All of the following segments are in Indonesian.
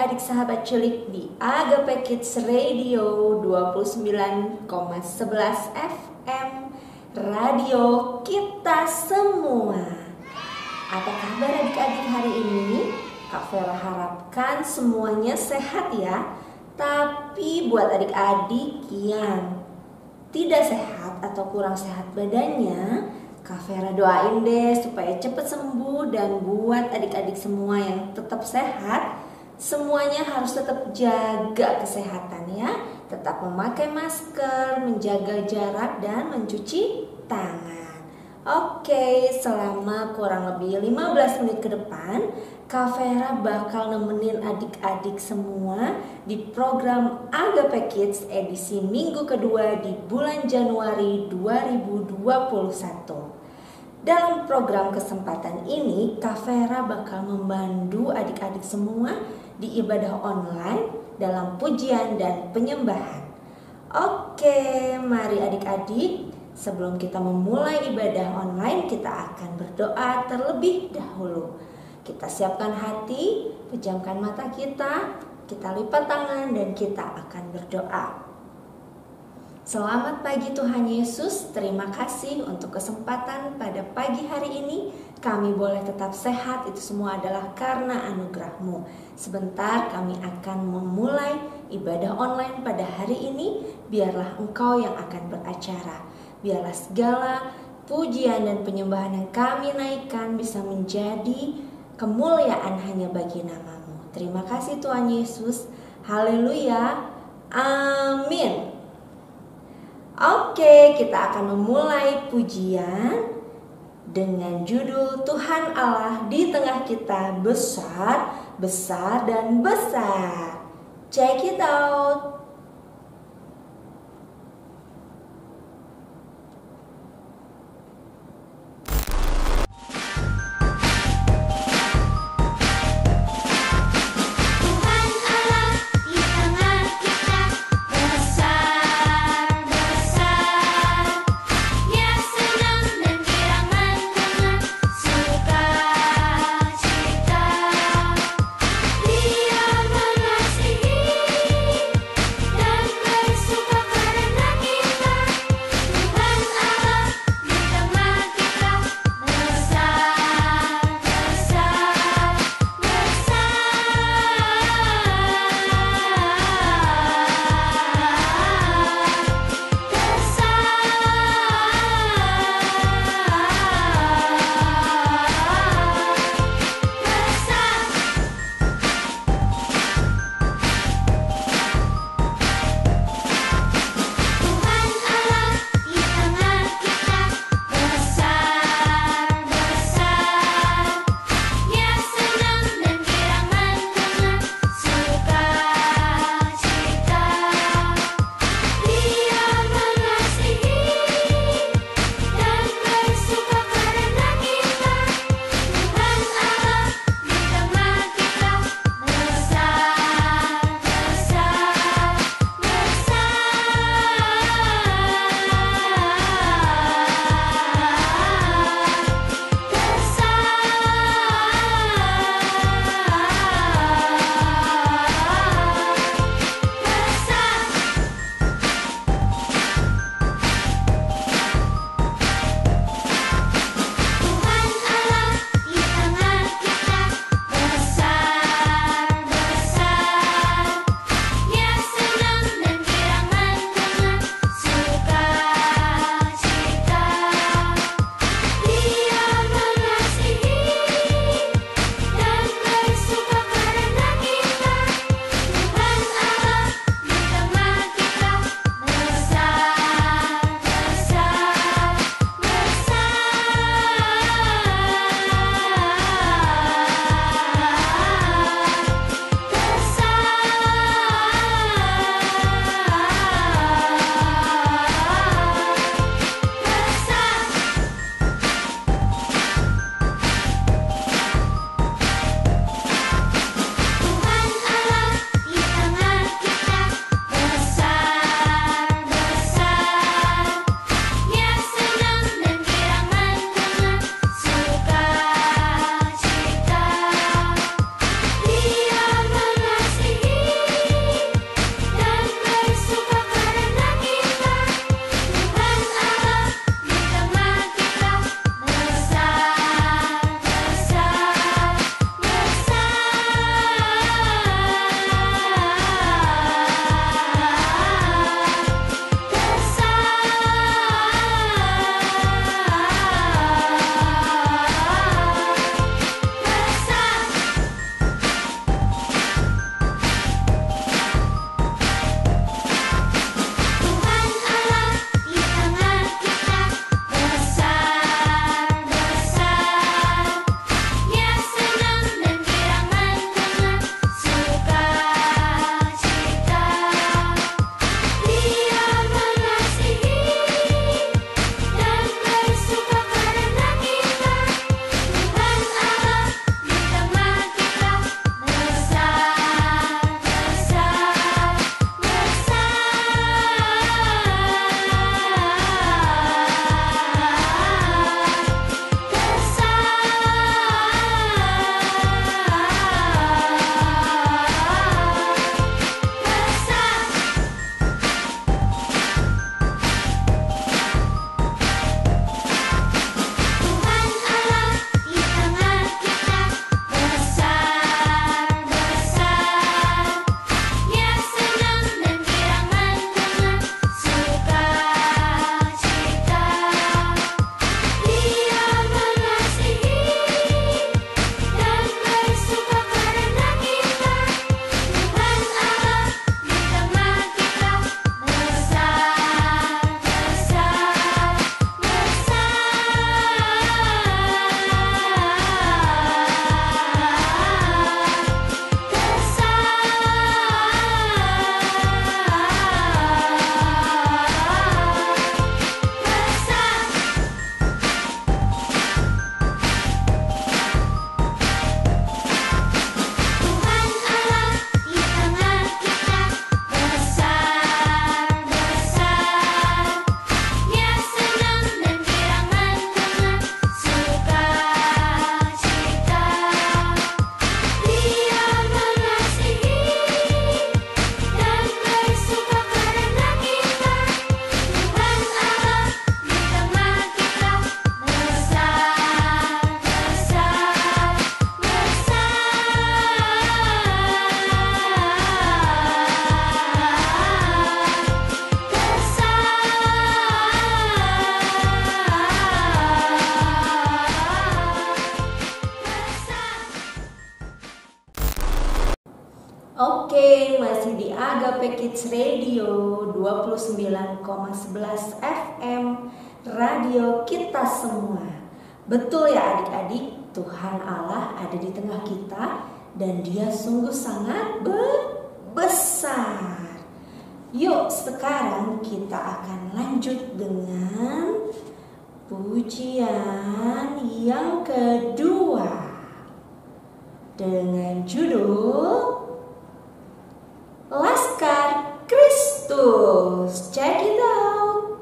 adik-adik sahabat culik di Agape Kids Radio 29,11 FM Radio kita semua. Apa kabar adik-adik hari ini? Kak Vera harapkan semuanya sehat ya. Tapi buat adik-adik yang tidak sehat atau kurang sehat badannya, Kak Vera doain deh supaya cepat sembuh. Dan buat adik-adik semua yang tetap sehat, semuanya harus tetap jaga kesehatan ya. Tetap memakai masker, menjaga jarak, dan mencuci tangan. Oke, selama kurang lebih 15 menit ke depan, Kak Vera bakal nemenin adik-adik semua di program Agape Kids edisi minggu kedua di bulan Januari 2021. Dalam program kesempatan ini, Kak Vera bakal membantu adik-adik semua di ibadah online dalam pujian dan penyembahan. Oke, mari adik-adik, sebelum kita memulai ibadah online, kita akan berdoa terlebih dahulu. Kita siapkan hati, pejamkan mata kita lipat tangan dan kita akan berdoa. Selamat pagi Tuhan Yesus, terima kasih untuk kesempatan pada pagi hari ini. Kami boleh tetap sehat, itu semua adalah karena anugerah-Mu. Sebentar kami akan memulai ibadah online pada hari ini. Biarlah Engkau yang akan beracara. Biarlah segala pujian dan penyembahan yang kami naikkan bisa menjadi kemuliaan hanya bagi nama-Mu. Terima kasih Tuhan Yesus. Haleluya. Amin. Oke, kita akan memulai pujian dengan judul Tuhan Allah di tengah kita besar, besar dan besar. Check it out. Agape Kids Radio 29,11 FM Radio Kita Semua. Betul ya adik-adik, Tuhan Allah ada di tengah kita dan Dia sungguh sangat besar. Yuk sekarang kita akan lanjut dengan pujian yang kedua dengan judul Laskar Kristus. Check it out.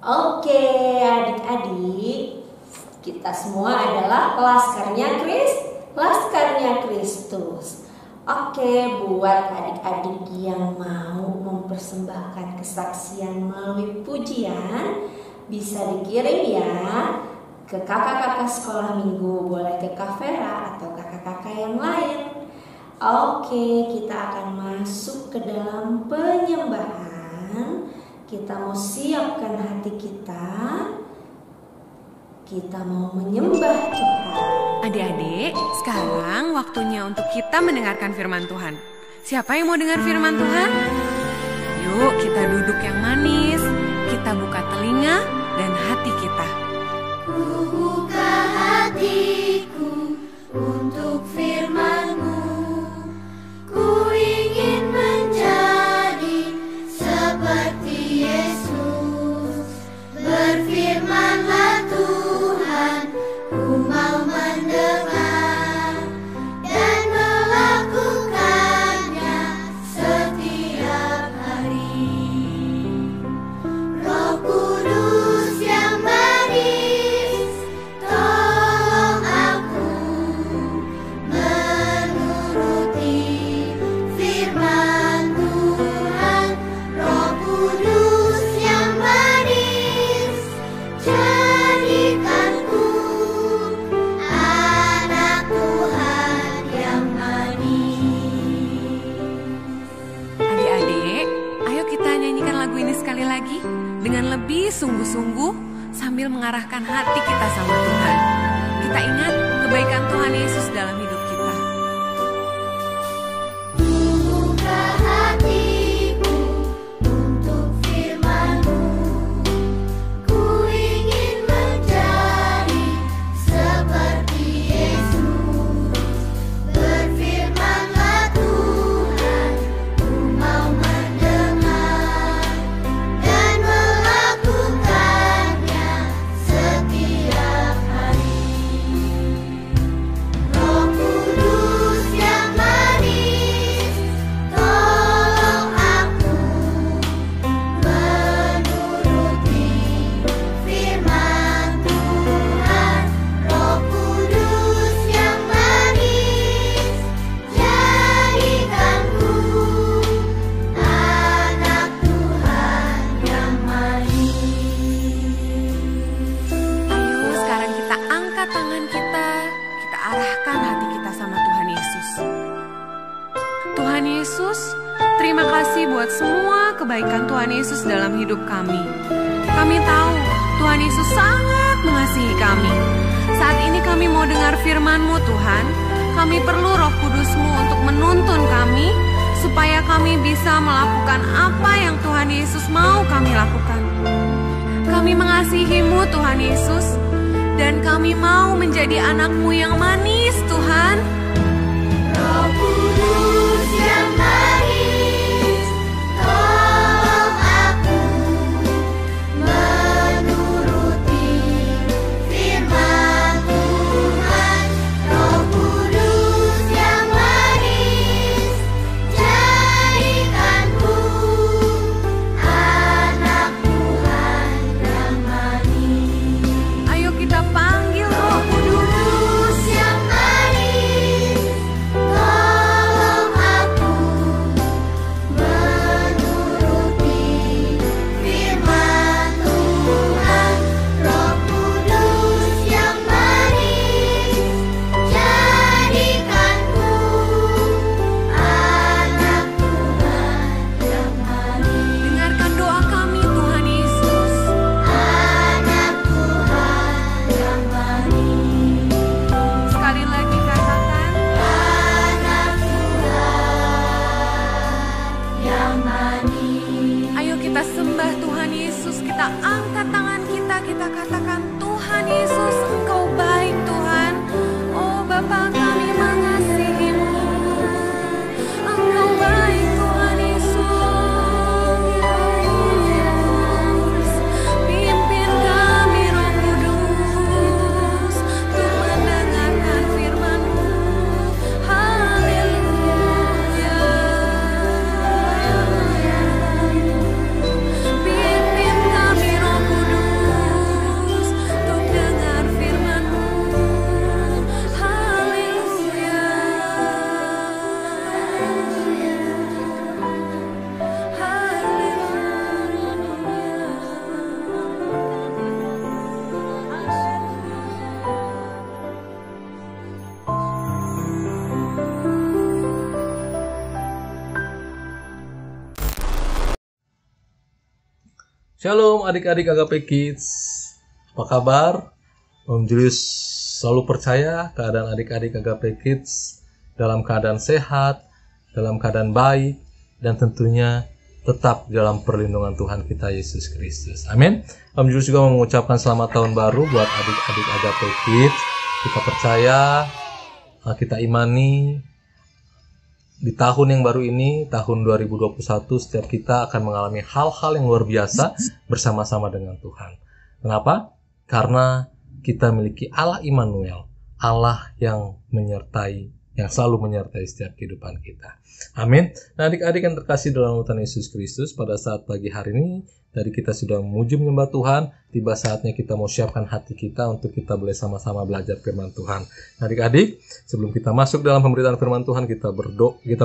Oke adik-adik, kita semua adalah Laskarnya Kristus. Oke, buat adik-adik yang mau mempersembahkan kesaksian melalui pujian, bisa dikirim ya ke kakak-kakak sekolah minggu, boleh ke Kak Vera atau kakak-kakak yang lain. Oke, kita akan masuk ke dalam penyembahan. Kita mau siapkan hati kita. Kita mau menyembah Tuhan. Adik-adik, sekarang waktunya untuk kita mendengarkan firman Tuhan. Siapa yang mau dengar firman Tuhan? Yuk kita duduk yang manis. Kita buka telinga dan hati kita. Ku buka hatiku untuk firman-Mu. Ku ingin menjadi seperti Yesus. Berfirmanlah Tuhan, ku mau mendengar dan melakukannya setiap hari. Roh Kudus yang manis, tolong aku menuruti firman Tuhan. Roh Kudus yang manis, jadikanku anak Tuhan yang manis. Adik-adik, ayo kita nyanyikan lagu ini sekali lagi dengan lebih sungguh-sungguh sambil mengarahkan hati kita sama Tuhan. Kita ingat kebaikan Tuhan Yesus dalam hidup kita. Buka hatiku untuk firman-Mu. berterima kasih buat semua kebaikan Tuhan Yesus dalam hidup kami. Kami tahu Tuhan Yesus sangat mengasihi kami. Saat ini kami mau dengar firman-Mu Tuhan. Kami perlu Roh Kudus-Mu untuk menuntun kami, supaya kami bisa melakukan apa yang Tuhan Yesus mau kami lakukan. Kami mengasihi-Mu Tuhan Yesus, dan kami mau menjadi anak-Mu yang manis Tuhan. Roh Kudus yang manis, tolong aku menuruti firman Tuhan. Roh Kudus yang manis, jadikanku anak Tuhan yang manis. Ayo kita panggil Roh Kudus. Kudus yang manis, tolong aku menuruti firman Tuhan. Roh Kudus yang manis, jadikanku anak Tuhan yang manis. Dengarkan doa kami Tuhan Yesus. Anak Tuhan yang manis. Sekali lagi katakan, Anak Tuhan yang manis. ayo kita sembah Tuhan Yesus. Kita angkat tangan kita, kita katakan, Tuhan Yesus, Engkau baik Tuhan. Oh Bapa, kami mengasihi-Mu. Engkau baik Tuhan Yesus. Pimpin kami Roh Kudus untuk mendengarkan firman-Mu. Haleluya. Pimpin kami Roh Kudus untuk dengar firman-Mu. Haleluya. Shalom adik-adik Agape Kids, apa kabar? Om Julius selalu percaya keadaan adik-adik Agape Kids dalam keadaan sehat, dalam keadaan baik, dan tentunya tetap dalam perlindungan Tuhan kita Yesus Kristus. Amin. Om Julius juga mengucapkan selamat tahun baru buat adik-adik Agape Kids. Kita percaya, kita imani di tahun yang baru ini, tahun 2021, setiap kita akan mengalami hal-hal yang luar biasa bersama-sama dengan Tuhan. Kenapa? Karena kita memiliki Allah Immanuel, Allah yang menyertai, yang selalu menyertai setiap kehidupan kita. Amin. Nah, adik-adik yang terkasih dalam Tuhan Yesus Kristus, pada saat pagi hari ini, tadi kita sudah memuji menyembah Tuhan, tiba saatnya kita mau siapkan hati kita untuk kita boleh sama-sama belajar firman Tuhan. Nah, adik-adik, sebelum kita masuk dalam pemberitaan firman Tuhan, kita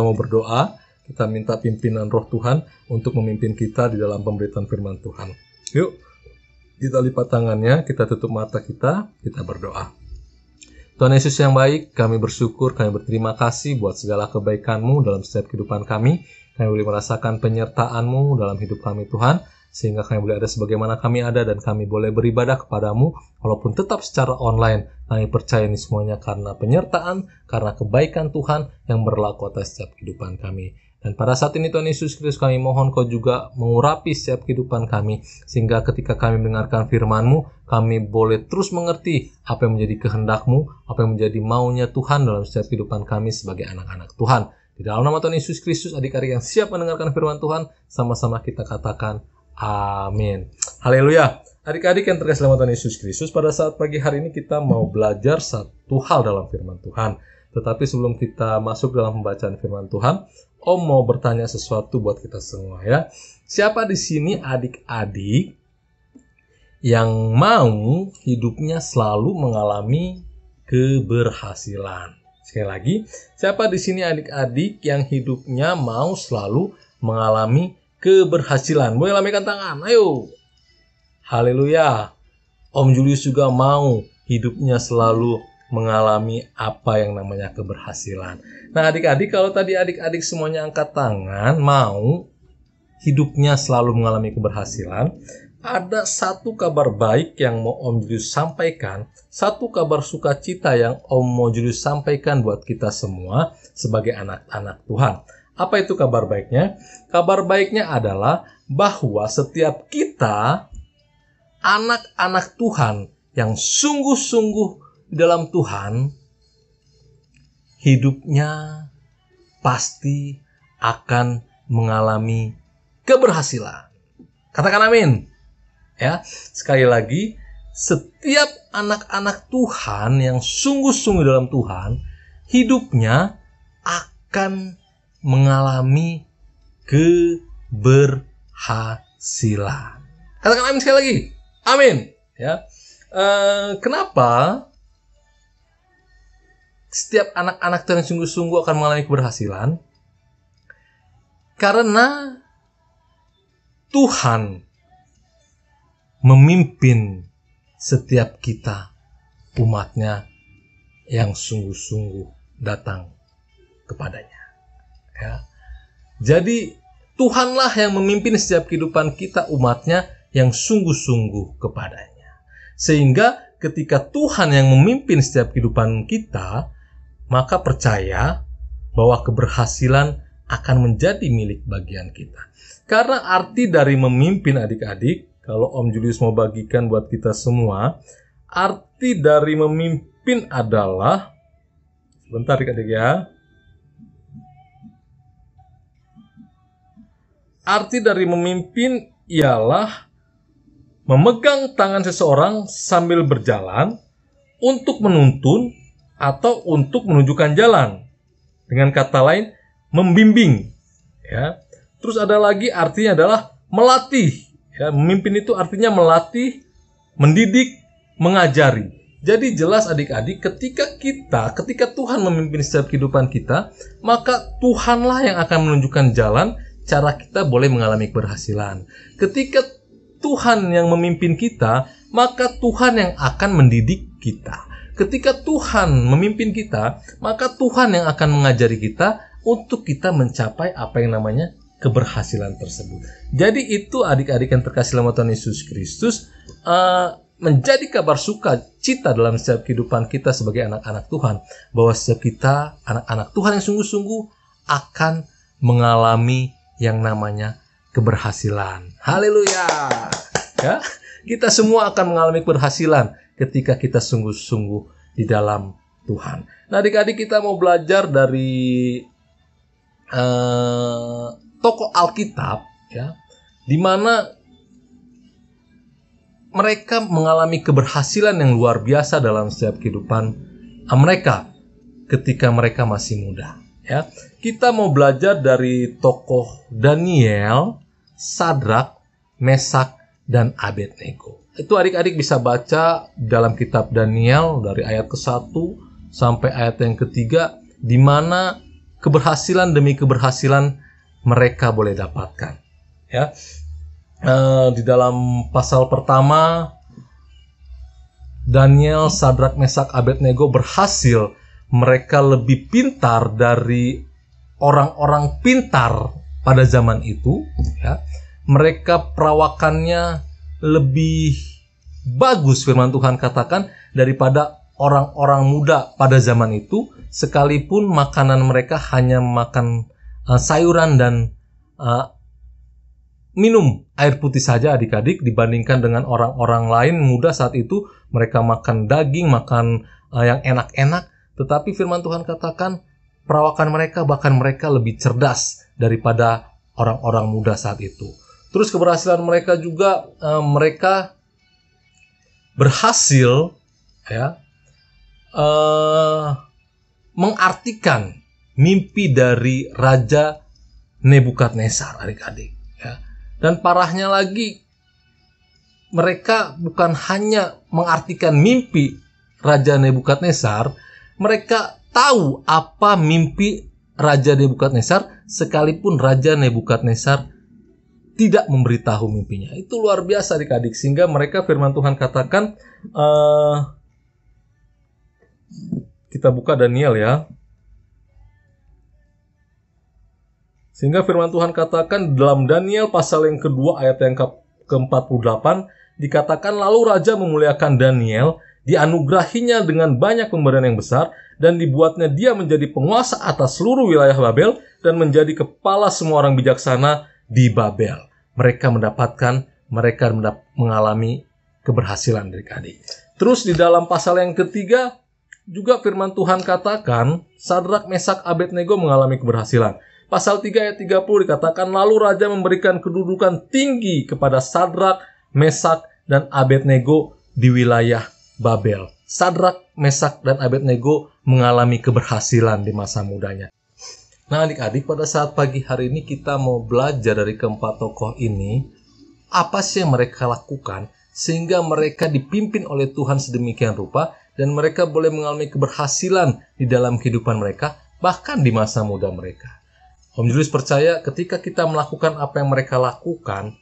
mau berdoa, kita minta pimpinan Roh Tuhan untuk memimpin kita di dalam pemberitaan firman Tuhan. Yuk, kita lipat tangannya, kita tutup mata kita berdoa. Tuhan Yesus yang baik, kami bersyukur, kami berterima kasih buat segala kebaikan-Mu dalam setiap kehidupan kami. Kami boleh merasakan penyertaan-Mu dalam hidup kami Tuhan, sehingga kami boleh ada sebagaimana kami ada dan kami boleh beribadah kepadamu walaupun tetap secara online. Kami percaya ini semuanya karena penyertaan, karena kebaikan Tuhan yang berlaku atas setiap kehidupan kami. Dan pada saat ini Tuhan Yesus Kristus, kami mohon Kau juga mengurapi setiap kehidupan kami, sehingga ketika kami mendengarkan firman-Mu, kami boleh terus mengerti apa yang menjadi kehendak-Mu, apa yang menjadi maunya Tuhan dalam setiap kehidupan kami sebagai anak-anak Tuhan. Di dalam nama Tuhan Yesus Kristus, adik-adik yang siap mendengarkan firman Tuhan, sama-sama kita katakan amin. Haleluya. Adik-adik yang terkasih dalam Tuhan Yesus Kristus, pada saat pagi hari ini kita mau belajar satu hal dalam firman Tuhan. Tetapi sebelum kita masuk dalam pembacaan firman Tuhan, Om mau bertanya sesuatu buat kita semua ya. Siapa di sini adik-adik yang mau hidupnya selalu mengalami keberhasilan? Sekali lagi, siapa di sini adik-adik yang hidupnya mau selalu mengalami keberhasilan? Boleh lambaikan tangan, ayo. Haleluya. Om Julius juga mau hidupnya selalu mengalami apa yang namanya keberhasilan. Nah adik-adik, kalau tadi adik-adik semuanya angkat tangan, mau hidupnya selalu mengalami keberhasilan, ada satu kabar baik yang mau Om Julius sampaikan, satu kabar sukacita yang Om mau Julius sampaikan buat kita semua sebagai anak-anak Tuhan. Apa itu kabar baiknya? Kabar baiknya adalah bahwa setiap kita, anak-anak Tuhan yang sungguh-sungguh di dalam Tuhan, hidupnya pasti akan mengalami keberhasilan. Katakan amin. Ya, sekali lagi, setiap anak-anak Tuhan yang sungguh-sungguh dalam Tuhan, hidupnya akan mengalami keberhasilan. Katakan amin sekali lagi. Amin. Ya. Kenapa setiap anak-anak Tuhan yang sungguh-sungguh akan mengalami keberhasilan? Karena Tuhan memimpin setiap kita, umatnya yang sungguh-sungguh datang kepadanya. Ya. Jadi Tuhanlah yang memimpin setiap kehidupan kita, umatnya yang sungguh-sungguh kepadanya. Sehingga ketika Tuhan yang memimpin setiap kehidupan kita, maka percaya bahwa keberhasilan akan menjadi milik bagian kita. Karena arti dari memimpin adik-adik, kalau Om Julius mau bagikan buat kita semua, arti dari memimpin adalah, sebentar adik-adik ya. Arti dari memimpin ialah memegang tangan seseorang sambil berjalan untuk menuntun atau untuk menunjukkan jalan. Dengan kata lain, membimbing. Ya. Terus ada lagi artinya adalah melatih. Ya, memimpin itu artinya melatih, mendidik, mengajari. Jadi jelas adik-adik, ketika Tuhan memimpin setiap kehidupan kita, maka Tuhanlah yang akan menunjukkan jalan, cara kita boleh mengalami keberhasilan. Ketika Tuhan yang memimpin kita, maka Tuhan yang akan mendidik kita. Ketika Tuhan memimpin kita, maka Tuhan yang akan mengajari kita untuk kita mencapai apa yang namanya keberhasilan tersebut. Jadi itu adik-adik yang terkasih dalam Tuhan Yesus Kristus, menjadi kabar sukacita dalam setiap kehidupan kita sebagai anak-anak Tuhan, bahwa setiap kita anak-anak Tuhan yang sungguh-sungguh akan mengalami yang namanya keberhasilan. Haleluya. Ya, kita semua akan mengalami keberhasilan ketika kita sungguh-sungguh di dalam Tuhan. Nah, adik-adik, kita mau belajar dari tokoh Alkitab, ya, di mana mereka mengalami keberhasilan yang luar biasa dalam setiap kehidupan mereka ketika mereka masih muda. Ya, kita mau belajar dari tokoh Daniel, Sadrak, Mesak, dan Abednego. Itu adik-adik bisa baca dalam kitab Daniel dari ayat ke-1 sampai ayat yang ketiga, di mana keberhasilan demi keberhasilan mereka boleh dapatkan. Ya, di dalam pasal pertama, Daniel, Sadrak, Mesak, Abednego berhasil. Mereka lebih pintar dari orang-orang pintar pada zaman itu. Ya. Mereka perawakannya lebih bagus, firman Tuhan katakan, daripada orang-orang muda pada zaman itu. Sekalipun makanan mereka hanya makan sayuran dan minum air putih saja adik-adik, dibandingkan dengan orang-orang lain muda saat itu. Mereka makan daging, makan yang enak-enak. Tetapi firman Tuhan katakan perawakan mereka, bahkan mereka lebih cerdas daripada orang-orang muda saat itu. Terus keberhasilan mereka juga, mereka berhasil ya mengartikan mimpi dari Raja Nebukadnezar, adik-adik. Ya. Dan parahnya lagi, mereka bukan hanya mengartikan mimpi Raja Nebukadnezar, mereka tahu apa mimpi Raja Nebukadnezar, sekalipun Raja Nebukadnezar tidak memberitahu mimpinya. Itu luar biasa adik-adik, sehingga mereka, firman Tuhan katakan, Kita buka Daniel ya. Sehingga firman Tuhan katakan dalam Daniel pasal yang kedua ayat yang ke-48 dikatakan lalu raja memuliakan Daniel, dianugerahinya dengan banyak pemberian yang besar dan dibuatnya dia menjadi penguasa atas seluruh wilayah Babel dan menjadi kepala semua orang bijaksana di Babel. Mereka mengalami keberhasilan adik-adik. Terus di dalam pasal yang ketiga juga firman Tuhan katakan Sadrak, Mesak, Abednego mengalami keberhasilan. Pasal 3 ayat 30 dikatakan lalu raja memberikan kedudukan tinggi kepada Sadrak, Mesak, dan Abednego di wilayah Babel. Sadrak, Mesak, dan Abednego mengalami keberhasilan di masa mudanya. Nah adik-adik, pada saat pagi hari ini kita mau belajar dari keempat tokoh ini, apa sih yang mereka lakukan sehingga mereka dipimpin oleh Tuhan sedemikian rupa dan mereka boleh mengalami keberhasilan di dalam kehidupan mereka, bahkan di masa muda mereka. Om Julius percaya ketika kita melakukan apa yang mereka lakukan,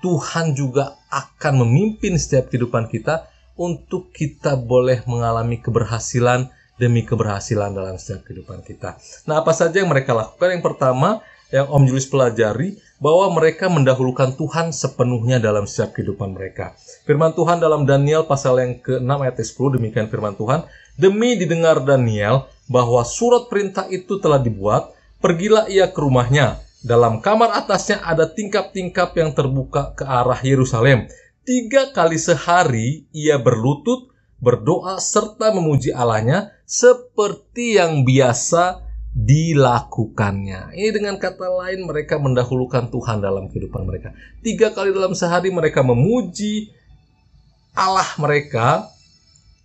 Tuhan juga akan memimpin setiap kehidupan kita untuk kita boleh mengalami keberhasilan demi keberhasilan dalam setiap kehidupan kita. Nah, apa saja yang mereka lakukan? Yang pertama, yang Om Julius pelajari, bahwa mereka mendahulukan Tuhan sepenuhnya dalam setiap kehidupan mereka. Firman Tuhan dalam Daniel pasal yang ke-6 ayat 10, demikian firman Tuhan, demi didengar Daniel bahwa surat perintah itu telah dibuat, pergilah ia ke rumahnya. Dalam kamar atasnya ada tingkap-tingkap yang terbuka ke arah Yerusalem. 3 kali sehari ia berlutut, berdoa, serta memuji Allahnya seperti yang biasa dilakukannya. Ini dengan kata lain mereka mendahulukan Tuhan dalam kehidupan mereka. 3 kali dalam sehari mereka memuji Allah mereka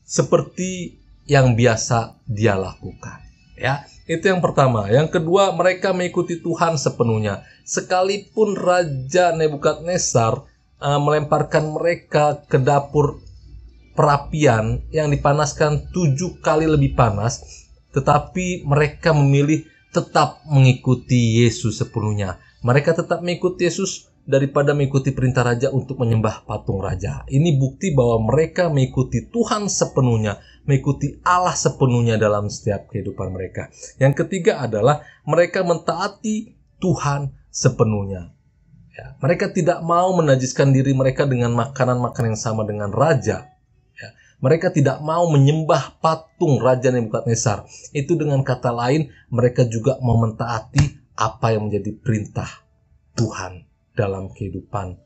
seperti yang biasa dia lakukan. Ya. Itu yang pertama. Yang kedua, mereka mengikuti Tuhan sepenuhnya. Sekalipun Raja Nebukadnezar melemparkan mereka ke dapur perapian yang dipanaskan 7 kali lebih panas, tetapi mereka memilih tetap mengikuti Yesus sepenuhnya. Mereka tetap mengikuti Yesus daripada mengikuti perintah raja untuk menyembah patung raja. Ini bukti bahwa mereka mengikuti Tuhan sepenuhnya, mengikuti Allah sepenuhnya dalam setiap kehidupan mereka. Yang ketiga adalah mereka mentaati Tuhan sepenuhnya. Ya, mereka tidak mau menajiskan diri mereka dengan makanan-makanan yang sama dengan raja. Ya, mereka tidak mau menyembah patung Raja Nebukadnezar. Itu dengan kata lain, mereka juga mau mentaati apa yang menjadi perintah Tuhan dalam kehidupan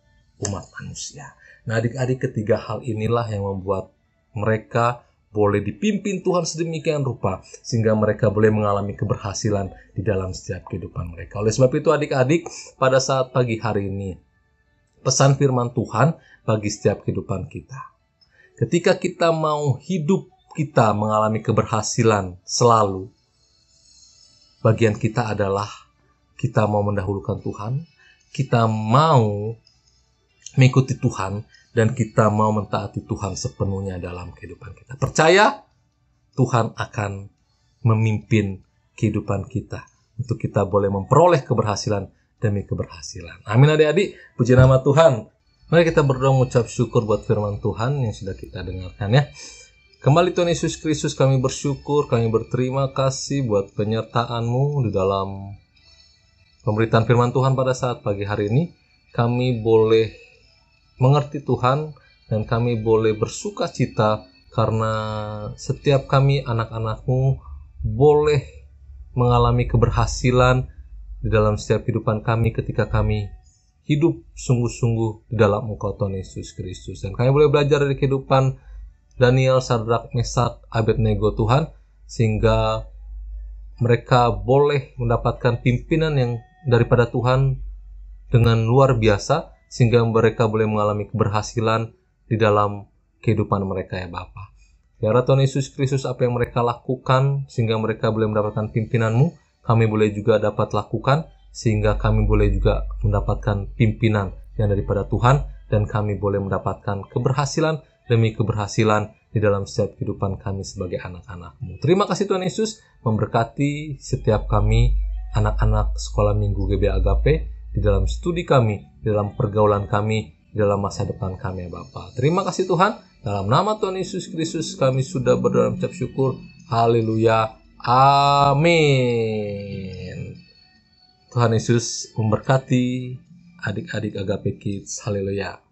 umat manusia. Nah adik-adik, ketiga hal inilah yang membuat mereka boleh dipimpin Tuhan sedemikian rupa sehingga mereka boleh mengalami keberhasilan di dalam setiap kehidupan mereka. Oleh sebab itu adik-adik, pada saat pagi hari ini pesan firman Tuhan bagi setiap kehidupan kita. Ketika kita mau hidup kita mengalami keberhasilan selalu, bagian kita adalah kita mau mendahulukan Tuhan, kita mau mengikuti Tuhan, dan kita mau mentaati Tuhan sepenuhnya dalam kehidupan kita. Percaya Tuhan akan memimpin kehidupan kita untuk kita boleh memperoleh keberhasilan demi keberhasilan. Amin adik-adik, puji nama Tuhan. Mari kita berdoa mengucap syukur buat firman Tuhan yang sudah kita dengarkan ya. Kembali Tuhan Yesus Kristus, kami bersyukur, kami berterima kasih buat penyertaan-Mu di dalam pemberitaan firman Tuhan pada saat pagi hari ini. Kami boleh mengerti Tuhan dan kami boleh bersuka cita karena setiap kami anak-anak-Mu boleh mengalami keberhasilan di dalam setiap kehidupan kami ketika kami hidup sungguh-sungguh di dalam Engkau Tuhan Yesus Kristus. Dan kami boleh belajar dari kehidupan Daniel, Sadrak, Mesak, Abednego Tuhan, sehingga mereka boleh mendapatkan pimpinan yang daripada Tuhan dengan luar biasa, sehingga mereka boleh mengalami keberhasilan di dalam kehidupan mereka ya Bapa. Biarlah Tuhan Yesus Kristus apa yang mereka lakukan sehingga mereka boleh mendapatkan pimpinan-Mu, kami boleh juga dapat lakukan sehingga kami boleh juga mendapatkan pimpinan yang daripada Tuhan dan kami boleh mendapatkan keberhasilan demi keberhasilan di dalam setiap kehidupan kami sebagai anak-anak-Mu. Terima kasih Tuhan Yesus, memberkati setiap kami anak-anak sekolah minggu GBA Agape di dalam studi kami, di dalam pergaulan kami, di dalam masa depan kami ya Bapa. Terima kasih Tuhan, Dalam nama Tuhan Yesus Kristus kami sudah berdoa mengucap syukur. Haleluya. Amin. Tuhan Yesus memberkati adik-adik Agape Kids. Haleluya.